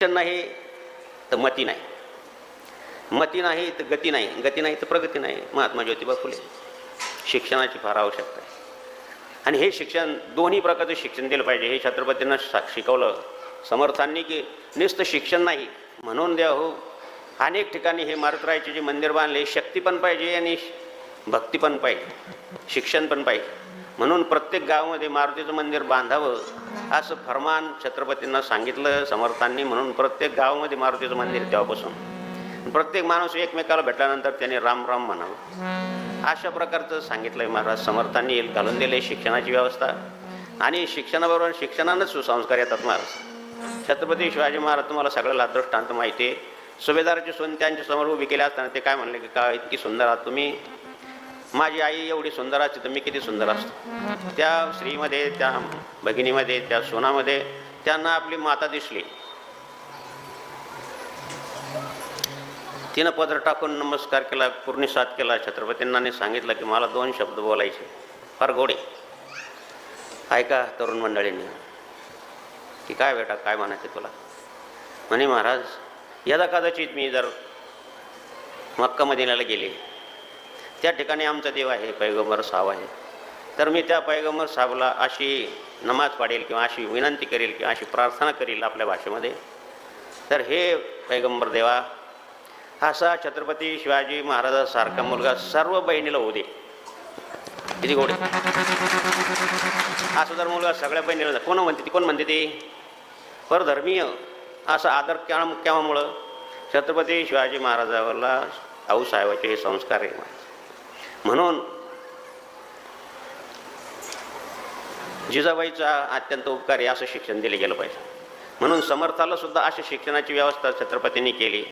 शिक्षण नाही तर मती नाही, मती नाही तर गती नाही, गती नाही तर प्रगती नाही. महात्मा ज्योतिबा फुले. शिक्षणाची फार आवश्यकता आहे आणि हे शिक्षण दोन्ही प्रकारचं शिक्षण दिलं पाहिजे. हे छत्रपतींना शिकवलं समर्थांनी की नुसतं शिक्षण नाही म्हणून द्या हो. अनेक ठिकाणी हे मारुतीरायाचे जे मंदिर बांधले, शक्ती पण पाहिजे आणि भक्ती पण पाहिजे, शिक्षण पण पाहिजे. म्हणून प्रत्येक गावामध्ये मारुतीचं मंदिर बांधावं असं फरमान छत्रपतींना सांगितलं समर्थांनी. म्हणून प्रत्येक गावामध्ये मारुतीचं मंदिर तेव्हापासून प्रत्येक माणूस एकमेकाला भेटल्यानंतर त्याने राम राम म्हणावं अशा प्रकारचं सांगितलं आहे महाराज समर्थांनी. घालून दिले शिक्षणाची व्यवस्था आणि शिक्षणाबरोबर शिक्षणानंच सुसंस्कार येतात महाराज. छत्रपती शिवाजी महाराज तुम्हाला सगळ्याला दृष्टांत माहिती आहे. सुभेदाराची सून त्यांच्या समोर उभी केली असताना ते काय म्हणले की का इतकी सुंदर आहात तुम्ही, माझी आई एवढी सुंदर असते तर मी किती सुंदर असतो. त्या स्त्रीमध्ये, त्या भगिनीमध्ये, त्या सोनामध्ये त्यांना आपली माता दिसली. तिनं पदर टाकून नमस्कार केला, पूर्णिसात केला. छत्रपतींना सांगितलं की मला 2 शब्द बोलायचे फार गोडे, ऐका तरुण मंडळींनी. की काय बेटा काय म्हणायचं तुला? म्हणे महाराज यदा कदाचित मी जर मक्का मदिन्याला गेले, त्या ठिकाणी आमचा देव आहे पैगंबर साहेब आहे, तर मी त्या पैगंबर साहेबला अशी नमाज पाडेल किंवा अशी विनंती करेल किंवा अशी प्रार्थना करेल आपल्या भाषेमध्ये, तर हे पैगंबर देवा असा छत्रपती शिवाजी महाराजासारखा मुलगा सर्व बहिणीला होऊ दे. किती गोडे. असं जर मुलगा सगळ्या बहिणीला, कोण म्हणते ती, कोण म्हणते ती परधर्मीय असा आदर केव्हामुळं छत्रपती शिवाजी महाराजावरला आऊसाहेबाचे हे संस्कार आहे. म्हणून जिजाबाईचा अत्यंत उपकारी असं शिक्षण दिले गेलं पाहिजे. म्हणून समर्थाला सुद्धा अशा शिक्षणाची व्यवस्था छत्रपतींनी केली.